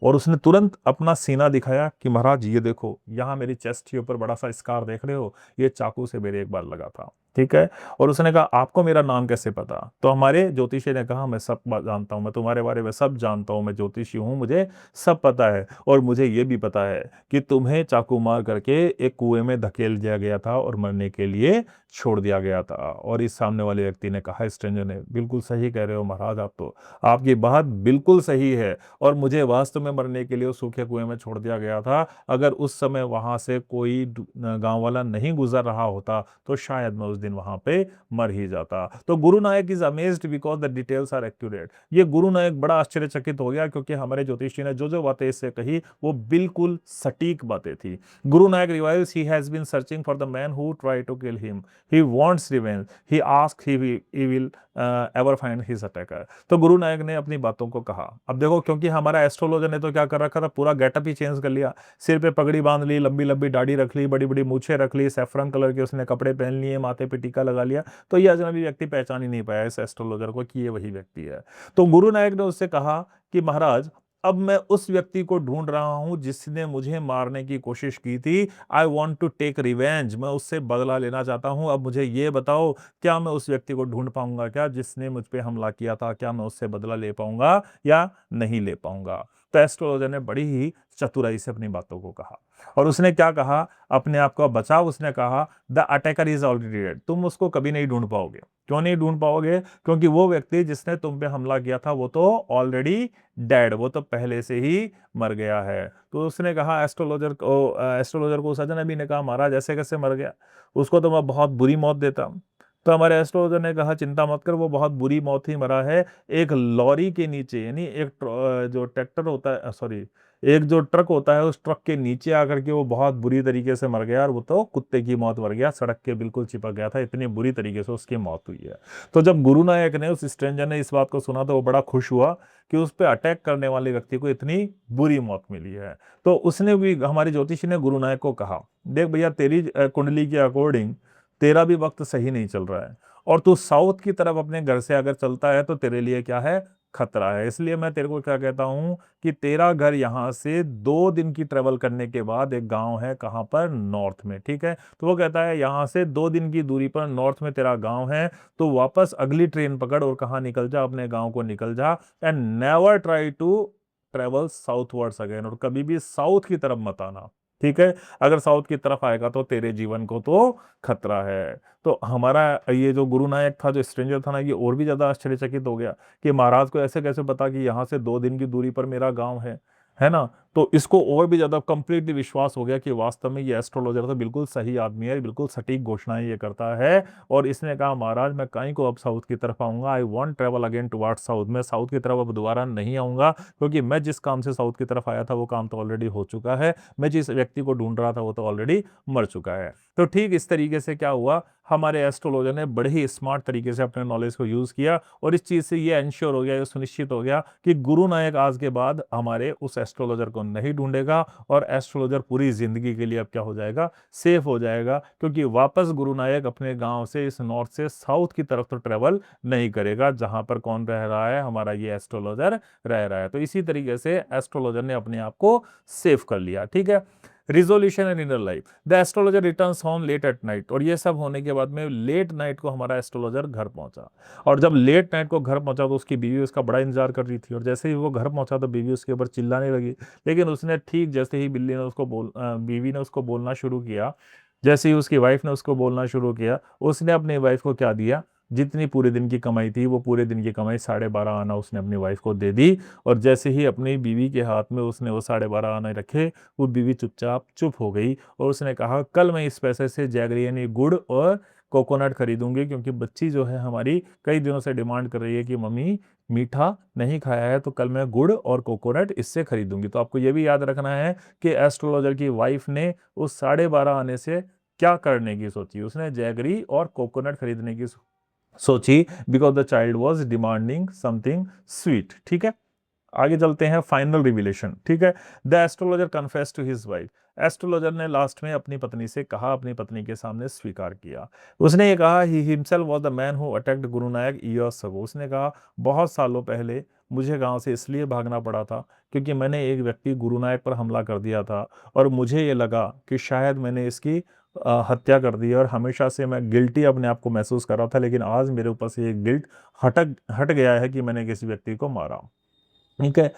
और उसने तुरंत अपना सीना दिखाया कि महाराज ये देखो यहाँ मेरी चेस्ट के ऊपर बड़ा सा स्कार देख रहे हो, ये चाकू से मेरे एक बार लगा था। ठीक है। और उसने कहा आपको मेरा नाम कैसे पता? तो हमारे ज्योतिषी ने कहा मैं सब बात जानता हूँ, मैं तुम्हारे बारे में सब जानता हूँ, मैं ज्योतिषी हूँ, मुझे सब पता है। और मुझे ये भी पता है कि तुम्हें चाकू मार करके एक कुएं में धकेल दिया गया था और मरने के लिए छोड़ दिया गया था। और इस सामने वाले व्यक्ति ने कहा, स्ट्रेंजर ने, बिल्कुल सही कह रहे हो महाराज, आप तो, आपकी बात बिल्कुल सही है। और मुझे वास्तव में मरने के लिए उस सूखे कुएं में छोड़ दिया गया था। अगर उस समय वहां से कोई गांव वाला नहीं गुजर रहा होता तो शायद मैं उस दिन वहां पे मर ही जाता। तो Guru Nayak is amazed because the details are accurate. ये गुरु नायक बड़ा आश्चर्यचकित हो गया क्योंकि हमारे ज्योतिषी ने जो जो बातें इससे कही वो बिल्कुल सटीक बातें थी। Guru Nayak reveals he has been searching for the man who try to kill him, he wants revenge, he asks he will ever find his attacker. तो गुरु नायक ने अपनी बातों को कहा। अब देखो, क्योंकि हमारा एस्ट्रोलॉजर ने तो क्या कर रखा था, पूरा गेटअप ही चेंज कर लिया। सिर पे पगड़ी बांध ली, लंबी लंबी दाढ़ी रख ली, बड़ी बड़ी मूछें रख ली, सैफरन कलर के उसने कपड़े पहन लिए, माथे पे टीका लगा लिया। तो ये अजनबी व्यक्ति पहचान ही नहीं पाया इस एस्ट्रोलॉजर को कि ये वही व्यक्ति है। तो गुरु नायक ने उससे कहा कि महाराज, अब मैं उस व्यक्ति को ढूंढ रहा हूं जिसने मुझे मारने की कोशिश की थी। I want to take revenge, मैं उससे बदला लेना चाहता हूं। अब मुझे ये बताओ, क्या मैं उस व्यक्ति को ढूंढ पाऊंगा क्या जिसने मुझ पे हमला किया था? क्या मैं उससे बदला ले पाऊंगा या नहीं ले पाऊंगा? तो एस्ट्रोलॉजर ने बड़ी ही चतुराई से अपनी बातों को कहा। और उसने क्या कहा, अपने आप को बचाओ, उसने कहा the attacker is already dead. तुम उसको कभी नहीं ढूंढ पाओगे। क्यों नहीं ढूंढ पाओगे? क्योंकि वो व्यक्ति जिसने तुम पे हमला किया था वो तो ऑलरेडी डेड, वो तो पहले से ही मर गया है। तो उसने कहा एस्ट्रोलॉजर को उस अजनबी ने कहा, महाराज ऐसे कैसे मर गया? उसको तो मैं बहुत बुरी मौत देता। तो हमारे एस्ट्रोलॉजर ने कहा, चिंता मत कर, वो बहुत बुरी मौत ही मरा है। एक लॉरी के नीचे, यानी एक जो ट्रैक्टर होता है, सॉरी, एक जो ट्रक होता है, उस ट्रक के नीचे आकर के वो बहुत बुरी तरीके से मर गया। और वो तो कुत्ते की मौत मर गया, सड़क के बिल्कुल चिपक गया था, इतनी बुरी तरीके से उसकी मौत हुई है। तो जब गुरु नायक ने, उस स्ट्रेंजर ने इस बात को सुना तो वो बड़ा खुश हुआ कि उस पर अटैक करने वाले व्यक्ति को इतनी बुरी मौत मिली है। तो उसने भी, हमारी ज्योतिषी ने गुरु नायक को कहा, देख भैया, तेरी कुंडली के अकॉर्डिंग तेरा भी वक्त सही नहीं चल रहा है। और तू साउथ की तरफ अपने घर से अगर चलता है तो तेरे लिए क्या है, खतरा है। इसलिए मैं तेरे को क्या कहता हूं कि तेरा घर यहां से 2 दिन की ट्रेवल करने के बाद एक गांव है, कहां पर, नॉर्थ में, ठीक है। तो वो कहता है यहां से 2 दिन की दूरी पर नॉर्थ में तेरा गांव है। तो वापस अगली ट्रेन पकड़ और कहां निकल जा, अपने गांव को निकल जा। And never try to travel southwards again, और कभी भी साउथ की तरफ मत आना, ठीक है। अगर साउथ की तरफ आएगा तो तेरे जीवन को तो खतरा है। तो हमारा ये जो गुरु नायक था, जो स्ट्रेंजर था ना, ये और भी ज्यादा आश्चर्यचकित हो गया कि महाराज को ऐसे कैसे पता कि यहाँ से 2 दिन की दूरी पर मेरा गांव है ना। तो इसको और भी ज्यादा कंप्लीटली विश्वास हो गया कि वास्तव में ये एस्ट्रोलॉजर तो बिल्कुल सही आदमी है, बिल्कुल सटीक घोषणाएं ये करता है। और इसने कहा, महाराज मैं काहे को अब साउथ की तरफ आऊंगा, I want travel again towards south, मैं साउथ की तरफ अब दोबारा नहीं आऊंगा, क्योंकि मैं जिस काम से साउथ की तरफ आया था वो काम तो ऑलरेडी हो चुका है। मैं जिस व्यक्ति को ढूंढ रहा था वो तो ऑलरेडी मर चुका है। तो ठीक इस तरीके से क्या हुआ, हमारे एस्ट्रोलॉजर ने बड़े ही स्मार्ट तरीके से अपने नॉलेज को यूज किया और इस चीज से ये एंश्योर हो गया, ये सुनिश्चित हो गया कि गुरु नायक आज के बाद हमारे उस एस्ट्रोलॉजर को नहीं ढूंढेगा। और एस्ट्रोलॉजर पूरी जिंदगी के लिए अब क्या हो जाएगा, सेफ हो जाएगा, क्योंकि वापस गुरु नायक अपने गांव से, इस नॉर्थ से साउथ की तरफ तो ट्रेवल नहीं करेगा जहां पर कौन रह रहा है, हमारा ये एस्ट्रोलॉजर रह रहा है। तो इसी तरीके से एस्ट्रोलॉजर ने अपने आप को सेफ कर लिया, ठीक है। Resolution and inner life, the astrologer returns home late at night. और ये सब होने के बाद में लेट नाइट को हमारा एस्ट्रोलॉजर घर पहुंचा। और जब लेट नाइट को घर पहुंचा तो उसकी बीवी उसका बड़ा इंतजार कर रही थी। और जैसे ही वो घर पहुंचा तो बीवी उसके ऊपर चिल्लाने लगी। लेकिन उसने ठीक जैसे ही बीवी ने उसको बोलना शुरू किया, जैसे ही उसकी वाइफ ने उसको बोलना शुरू किया, उसने अपनी वाइफ को क्या दिया, जितनी पूरे दिन की कमाई थी वो पूरे दिन की कमाई 12.5 आना उसने अपनी वाइफ को दे दी। और जैसे ही अपनी बीवी के हाथ में उसने वो 12.5 आने रखे, वो बीवी चुपचाप चुप हो गई। और उसने कहा, कल मैं इस पैसे से जैगरी यानी गुड़ और कोकोनट खरीदूंगी, क्योंकि बच्ची जो है हमारी कई दिनों से डिमांड कर रही है कि मम्मी मीठा नहीं खाया है, तो कल मैं गुड़ और कोकोनट इससे खरीदूंगी। तो आपको ये भी याद रखना है कि एस्ट्रोलॉजर की वाइफ ने उस 12.5 आने से क्या करने की सोची, उसने जैगरी और कोकोनट खरीदने की सोची, because the child was demanding something sweet, ठीक है। आगे चलते हैं, फाइनल रिविलेशन, ठीक है। The astrologer confess to his wife, astrologer ने लास्ट में अपनी पत्नी से कहा, अपनी पत्नी के सामने स्वीकार किया। उसने ये कहा, he himself was the man who attacked Guru Nayak years ago. उसने कहा, बहुत सालों पहले मुझे गांव से इसलिए भागना पड़ा था क्योंकि मैंने एक व्यक्ति गुरु नायक पर हमला कर दिया था और मुझे ये लगा कि शायद मैंने इसकी हत्या कर दी है और हमेशा से मैं गिल्टी अपने आप को महसूस कर रहा था, लेकिन आज मेरे ऊपर से ये गिल्ट हट गया है कि मैंने किसी व्यक्ति को मारा। ठीक है।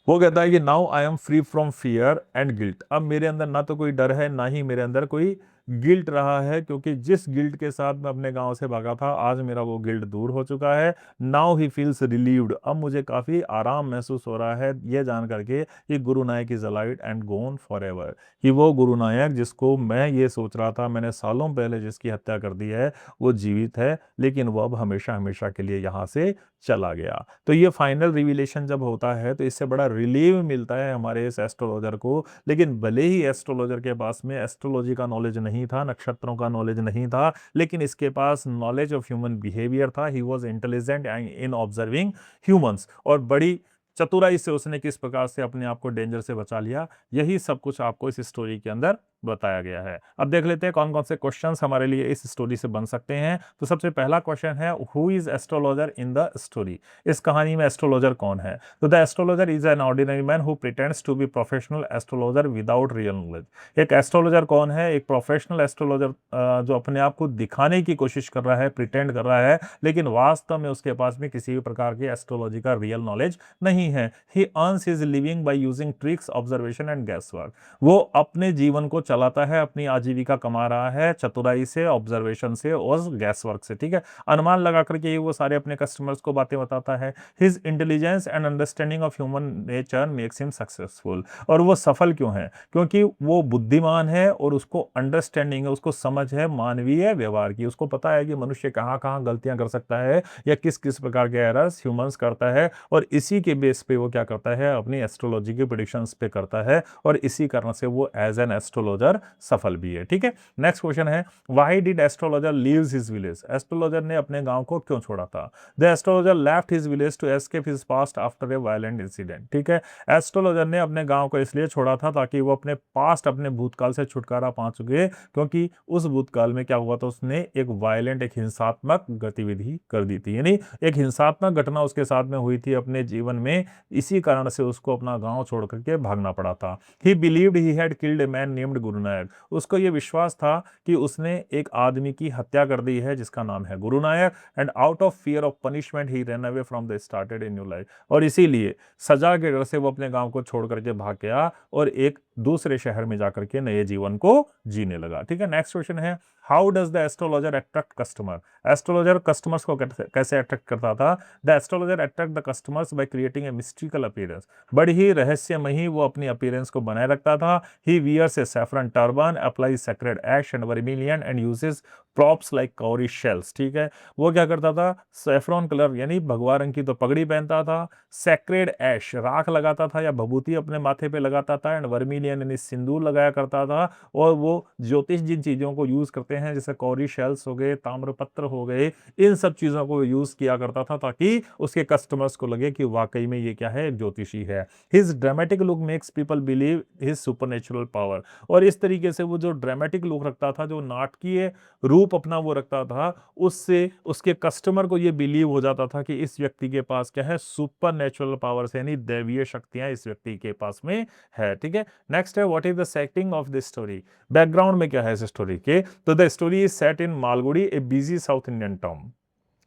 वो कहता है कि now I am free from fear and guilt. अब मेरे अंदर ना तो कोई डर है, ना ही मेरे अंदर कोई गिल्ट रहा है, क्योंकि जिस गिल्ट के साथ मैं अपने गांव से भागा था, आज मेरा वो गिल्ट दूर हो चुका है। Now he feels relieved. अब मुझे काफी आराम महसूस हो रहा है ये जान करके कि Guru Nayak is alive and gone for ever. कि वो गुरु नायक जिसको मैं ये सोच रहा था मैंने सालों पहले जिसकी हत्या कर दी है, वो जीवित है, लेकिन वो अब हमेशा हमेशा के लिए यहाँ से चला गया। तो ये फाइनल रिवीलेशन जब होता है तो इससे बड़ा रिलीव मिलता है हमारे इस एस्ट्रोलॉजर को। लेकिन भले ही एस्ट्रोलॉजर के पास में एस्ट्रोलॉजी का नॉलेज नहीं था, नक्षत्रों का नॉलेज नहीं था, लेकिन इसके पास नॉलेज ऑफ ह्यूमन बिहेवियर था। He was intelligent in observing humans, और बड़ी चतुराई से उसने किस प्रकार से अपने आप को डेंजर से बचा लिया, यही सब कुछ आपको इस स्टोरी के अंदर बताया गया है। अब देख लेते हैं कौन कौन से क्वेश्चंस हमारे लिए इस स्टोरी से बन सकते हैं। तो सबसे पहला क्वेश्चन है, who is astrologer in the story. इस कहानी में एस्ट्रोलॉजर कौन है? तो the astrologer is an ordinary man who pretends to be professional astrologer without real knowledge. एक एस्ट्रोलॉजर कौन है? एक प्रोफेशनल एस्ट्रोलॉजर जो अपने आप को दिखाने की कोशिश कर रहा है, प्रिटेंड कर रहा है, लेकिन वास्तव में उसके पास में किसी भी प्रकार की एस्ट्रोलॉजी का रियल नॉलेज नहीं है। ही earns his living by using tricks, observation and gas work. वो अपने जीवन को चलाता है, अपनी आजीविका कमा रहा है चतुराई से, ऑब्जर्वेशन से और गैस वर्क से। ठीक है, अनुमान लगा करके वो सारे अपने कस्टमर्स को बातें बताता है। His intelligence and understanding of human nature makes him successful. और वो सफल क्यों है? क्योंकि वो बुद्धिमान है और उसको अंडरस्टैंडिंग है, उसको समझ है मानवीय व्यवहार की। उसको पता है कि मनुष्य कहाँ कहाँ गलतियां कर सकता है या किस किस प्रकार के एरर्स ह्यूमंस करता है, और इसी के बेस पे वो क्या करता है, अपनी एस्ट्रोलॉजी के प्रेडिक्शंस पे करता है, और इसी कारण से वो एज एन एस्ट्रोलॉजर सफल भी है। ठीक है, नेक्स्ट क्वेश्चन है, why did astrologer leaves his village. Astrologer ने अपने गांव को क्यों छोड़ा था? The astrologer left his village to escape his past after a violent incident. ठीक है, एस्ट्रोलॉजर ने अपने गांव को इसलिए छोड़ा था ताकि वो अपने पास्ट, अपने भूतकाल से छुटकारा पा सके, क्योंकि उस भूतकाल में क्या हुआ था, उसने एक वायलेंट, एक हिंसात्मक गतिविधि कर दी थी, यानी एक हिंसात्मक घटना उसके साथ में हुई थी अपने जीवन में, इसी कारण से उसको अपना गांव छोड़ करके भागना पड़ा था। ही believed he had killed a man named गुरु नायक। उसको यह विश्वास था कि उसने एक आदमी की हत्या कर दी है जिसका नाम है Guru Nayak, and out of fear of punishment he run away from the started in new life. और इसीलिए सजा के डर से वो अपने गांव को छोड़ करके भाग गया और एक दूसरे शहर में जाकर के नए जीवन को जीने लगा। ठीक है, नेक्स्ट क्वेश्चन है, how does the astrologer attract customer. Astrologer customers को कैसे अट्रैक्ट करता था? The astrologer attract the customers by creating a mystical appearance. बड़ी ही रहस्यमयी वो अपनी अपीयरेंस को बनाए रखता था। He wears a saffron turban, applies sacred ash and vermilion and uses props like cowrie shells. ठीक है, वो क्या करता था, सैफरॉन कलर यानी भगवा रंग की तो पगड़ी पहनता था, सेक्रेड ऐश राख लगाता था या भभूति अपने माथे पे लगाता था, एंड वर्मिलियन यानी सिंदूर लगाया करता था। और वो ज्योतिष जिन चीजों को यूज करते हैं जैसे कौरी शेल्स हो गए, ताम्रपत्र हो गए, इन सब चीजों को यूज किया करता था ताकि उसके कस्टमर्स को लगे कि वाकई में ये क्या है, ज्योतिषी है। His dramatic look makes people believe his supernatural power. और इस तरीके से वो जो ड्रामेटिक लुक रखता था, जो नाटकीय रूप अपना वो रखता था, उससे उसके कस्टमर को ये बिलीव हो जाता था कि इस व्यक्ति के पास क्या है, सुपर नेचुरल पावर्स यानी दैवीय शक्तियां इस व्यक्ति के पास में है। ठीक है, नेक्स्ट है, what is the setting of this story. Background में क्या है इस स्टोरी के? तो the story is set in Malgudi, A busy south Indian town.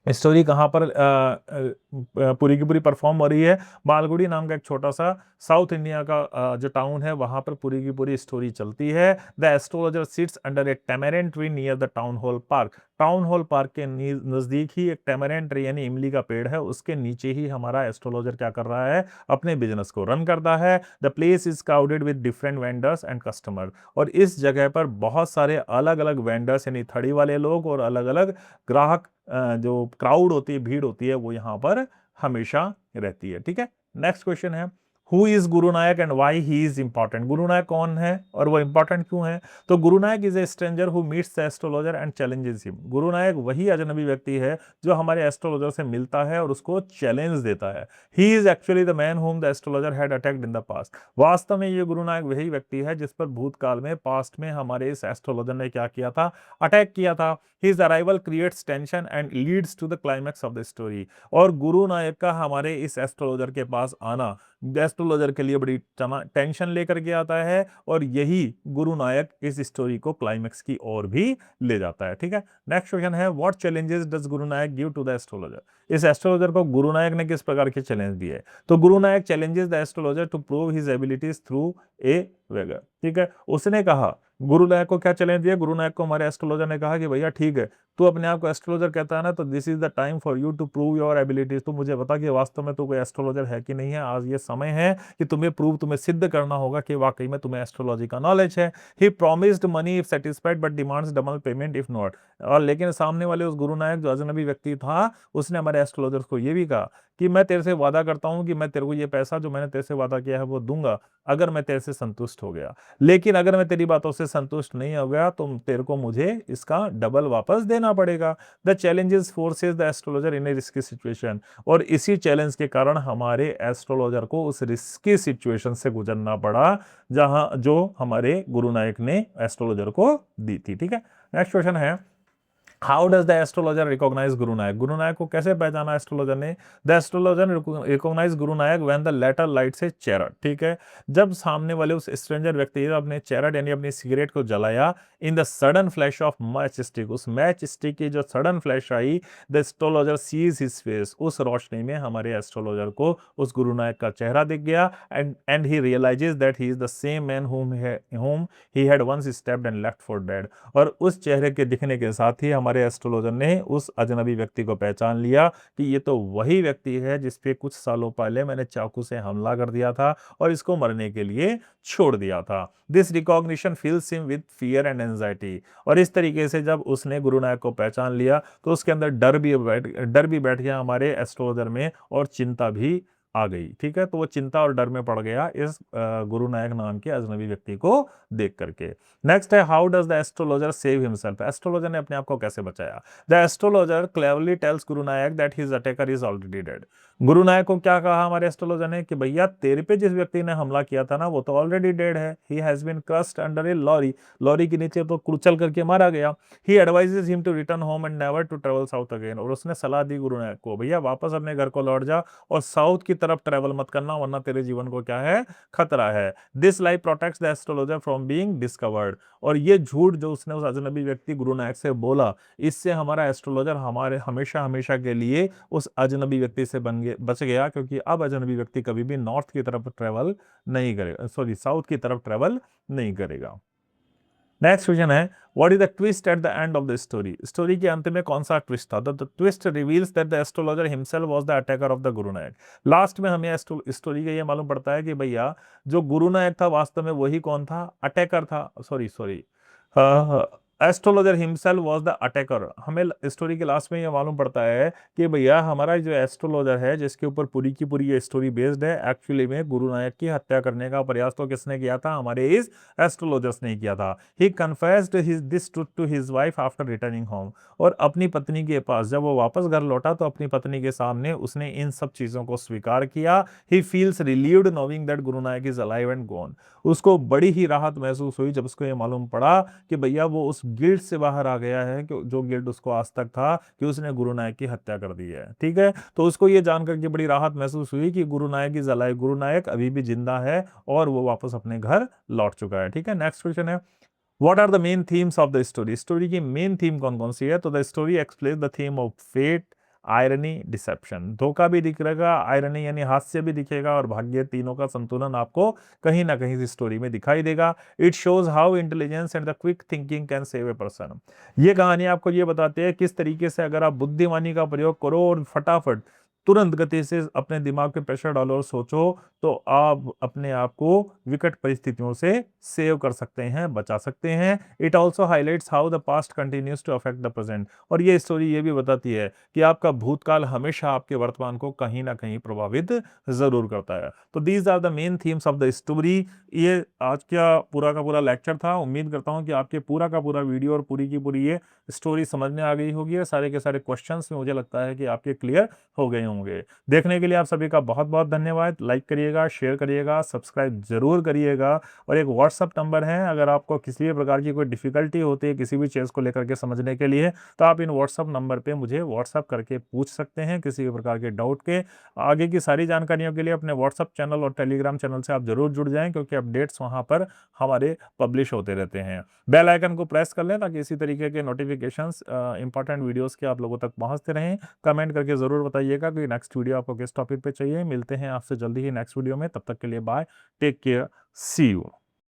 Story कहाँ पर पूरी की पूरी परफॉर्म हो रही है? मालगुडी नाम का एक छोटा सा साउथ इंडिया का जो टाउन है, वहां पर पूरी की पूरी स्टोरी चलती है। The astrologer sits under a tamarind tree near the town hall park. Town hall park के नजदीक ही एक टेमेरेंट ट्री यानी इमली का पेड़ है, उसके नीचे ही हमारा एस्ट्रोलॉजर क्या कर रहा है, अपने बिजनेस को रन करता है। The place is crowded with different vendors and customer. और इस जगह पर बहुत सारे अलग अलग वेंडर्स यानी थड़ी वाले लोग और अलग अलग ग्राहक, जो क्राउड होती है, भीड़ होती है, वो यहां पर हमेशा रहती है। ठीक है, नेक्स्ट क्वेश्चन है, who is Guru Nayak and why he is important. Guru Nayak कौन है और वो इंपॉर्टेंट क्यों है? तो Guru Nayak is a stranger who meets the astrologer and challenges him. Guru Nayak वही अजनबी व्यक्ति है जो हमारे एस्ट्रोलॉजर से मिलता है और उसको चैलेंज देता है। He is actually the man whom the astrologer had attacked in the past. वास्तव में ये गुरु नायक वही व्यक्ति है जिस पर भूतकाल में, पास्ट में हमारे इस एस्ट्रोलॉजर ने क्या किया था, अटैक किया था। His arrival creates tension and leads to the climax of the story। और गुरु नायक का हमारे इस एस्ट्रोलॉजर के पास आना एस्ट्रोलॉजर के लिए बड़ी टेंशन लेकर के आता है, और यही गुरु नायक इस स्टोरी को क्लाइमेक्स की ओर भी ले जाता है। ठीक है, नेक्स्ट क्वेश्चन है, what challenges does Guru Nayak give to the astrologer? इस एस्ट्रोलॉजर को गुरु नायक ने किस प्रकार के चैलेंज दिए? तो Guru Nayak challenges the astrologer to prove his abilities through a wager. ठीक है, उसने कहा, गुरु नायक को क्या चैलेंज दिया? गुरु नायक को हमारे एस्ट्रोलॉजर ने कहा कि भैया ठीक है, तू अपने आप को एस्ट्रोलॉजर कहता है ना, तो this is the time for you to prove your abilities. तू मुझे बता कि वास्तव में तू कोई एस्ट्रोलॉजर है कि नहीं है। आज ये समय है कि तुम्हें सिद्ध करना होगा कि वाकई में तुम्हें एस्ट्रोलॉजी का नॉलेज है। He promised money if satisfied but demands double payment if not. और लेकिन सामने वाले उस गुरु नायक जो अजनबी व्यक्ति था, उसने हमारे एस्ट्रोलॉजर को ये भी कहा कि मैं तेरे से वादा करता हूं कि मैं तेरे को ये पैसा जो मैंने तेरे से वादा किया है वो दूंगा, अगर मैं तेरे से संतुष्ट हो गया। लेकिन अगर मैं तेरी बातों से संतुष्ट नहीं हो गया तो तेरे को मुझे इसका डबल वापस देना पड़ेगा। The challenges forces the astrologer in A risky situation. और इसी चैलेंज के कारण हमारे एस्ट्रोलॉजर को उस रिस्की सिचुएशन से गुजरना पड़ा, जहां जो हमारे गुरु नायक ने एस्ट्रोलॉजर को दी थी। ठीक है, नेक्स्ट क्वेश्चन है, how does the astrologer recognize Guru Nayak? गुरु नायक को कैसे पहचाना एस्ट्रोलॉजर ने? The astrologer recognize Guru Nayak when the letter lights ए चैरट। ठीक है, जब सामने वाले उस स्ट्रेंजर व्यक्ति ने अपने चैरट यानी अपनी सिगरेट को जलाया, in the sudden flash of match stick, उस मैच स्टिक की जो सडन फ्लैश आई, the astrologer sees his face, उस रोशनी में हमारे एस्ट्रोलॉजर को उस गुरु नायक का चेहरा दिख गया, and he realizes that he is the same man whom he had once stabbed and left for dead। और उस चेहरे के दिखने के साथ ही हमारे एस्ट्रोलॉजर ने उस अजनबी व्यक्ति को पहचान लिया कि ये तो वही व्यक्ति है जिस पे कुछ सालों पहले मैंने चाकू से हमला कर दिया था और इसको मरने के लिए छोड़ दिया था। This recognition fills him with fear and anxiety. और इस तरीके से जब उसने गुरु नायक को पहचान लिया तो उसके अंदर डर भी बैठ गया हमारे एस्ट्रोलॉजर में, और चिंता भी आ गई। ठीक है, तो वो चिंता और डर में पड़ गया इस गुरु नायक नाम के अजनबी व्यक्ति को देख करके। नेक्स्ट है, how does the astrologer save himself? Astrologer ने अपने आप को कैसे बचाया? The astrologer cleverly tells Guru Nayak that his attacker is already dead. Guru Nayak को क्या कहा हमारे एस्ट्रोलॉजर ने कि भैया तेरे पे जिस व्यक्ति ने हमला किया था ना, वो तो ऑलरेडी डेड है। He has been crushed under a lorry, lorry के नीचे तो कुचल करके मारा गया। He advises him to return home and never to travel south again. और उसने सलाह दी गुरु नायक को, भैया वापस अपने घर को लौट जा और साउथ की तरफ ट्रेवल मत करना, वरना तेरे जीवन को क्या है, खतरा है। This life protects the astrologer from being discovered. और ये झूठ जो उसने उस अजनबी व्यक्ति गुरु नायक से बोला, इससे हमारा एस्ट्रोलॉजर हमारे हमेशा हमेशा के लिए उस अजनबी व्यक्ति से बच गया, क्योंकि अब अजनबी व्यक्ति कभी भी नॉर्थ की तरफ ट्रेवल नहीं करेगा, सॉरी साउथ की तरफ ट्रेवल नहीं करेगा। नेक्स्ट क्वेश्चन है, what is the twist at the end of the story? Story के अंत में कौन सा ट्विस्ट था? The twist reveals that the astrologer himself was the attacker of the Guru Nayak. Last में हमें स्टोरी का ये मालूम पड़ता है कि भैया जो गुरु नायक था वास्तव में वही कौन था, अटैकर था। Sorry astrologer himself was the attacker. हमें स्टोरी के लास्ट में ये मालूम पड़ता है कि भैया हमारा जो एस्ट्रोलॉजर है जिसके ऊपर पूरी की पूरी ये स्टोरी बेस्ड है, एक्चुअली में गुरु नायक की हत्या करने का प्रयास तो किसने किया था, हमारे इस एस्ट्रोलॉजर्स ने किया था। He confessed this truth to his wife after returning home. और अपनी पत्नी के पास जब वो वापस घर लौटा तो अपनी पत्नी के सामने उसने इन सब चीजों को स्वीकार किया। He feels relieved knowing that Guru Nayak is alive and gone. उसको बड़ी ही राहत महसूस हुई जब उसको ये मालूम पड़ा कि भैया वो उस गिल्ट से बाहर आ गया है, कि जो गिल्ट उसको आज तक था कि उसने गुरु नायक की हत्या कर दी है। ठीक है, तो उसको ये जानकर के बड़ी राहत महसूस हुई कि गुरु नायक इज अलाइव, गुरु नायक अभी भी जिंदा है और वो वापस अपने घर लौट चुका है। ठीक है, नेक्स्ट क्वेश्चन है, what are the main themes of the story? Story की मेन थीम कौन कौन सी है? तो the story explain the theme of fate, irony, deception. धोखा भी दिखेगा, आयरनी यानी हास्य भी दिखेगा, और भाग्य, तीनों का संतुलन आपको कहीं ना कहीं इस स्टोरी में दिखाई देगा। It shows how intelligence and the quick thinking can save a person. ये कहानी आपको ये बताती है किस तरीके से अगर आप बुद्धिमानी का प्रयोग करो और फटाफट तुरंत गति से अपने दिमाग पे प्रेशर डालो और सोचो, तो आप अपने आप को विकट परिस्थितियों से सेव कर सकते हैं, बचा सकते हैं। It also highlights how the past continues to affect the present. और ये स्टोरी ये भी बताती है कि आपका भूतकाल हमेशा आपके वर्तमान को कहीं ना कहीं प्रभावित जरूर करता है। तो these are the main themes of the story. ये आज का पूरा लेक्चर था। उम्मीद करता हूँ कि आपके पूरा का पूरा वीडियो और पूरी की पूरी ये स्टोरी समझ में आ गई होगी, और सारे के सारे क्वेश्चंस मुझे लगता है कि आपके क्लियर हो गए होंगे। होंगे। देखने के लिए आप सभी का बहुत बहुत धन्यवाद। लाइक करिएगा, शेयर करिएगा, सब्सक्राइब जरूर करिएगा। और एक व्हाट्सअप नंबर है, अगर आपको किसी भी प्रकार की कोई डिफिकल्टी होती है किसी भी चीज़ को लेकर के समझने के लिए, तो आप इन व्हाट्सअप नंबर पे मुझे व्हाट्सअप करके पूछ सकते हैं किसी भी प्रकार के डाउट के। आगे की सारी जानकारियों के लिए अपने व्हाट्सअप चैनल और टेलीग्राम चैनल से आप जरूर जुड़ जाएं, क्योंकि अपडेट्स वहां पर हमारे पब्लिश होते रहते हैं। बेल आइकन को प्रेस कर लें ताकि इसी तरीके के नोटिफिकेशंस इंपॉर्टेंट वीडियोस के आप लोगों तक पहुंचते रहें। कमेंट करके जरूर बताइएगा कि नेक्स्ट वीडियो आपको किस टॉपिक पे चाहिए। मिलते हैं आपसे जल्दी ही नेक्स्ट वीडियो में, तब तक के लिए bye, take care, see you.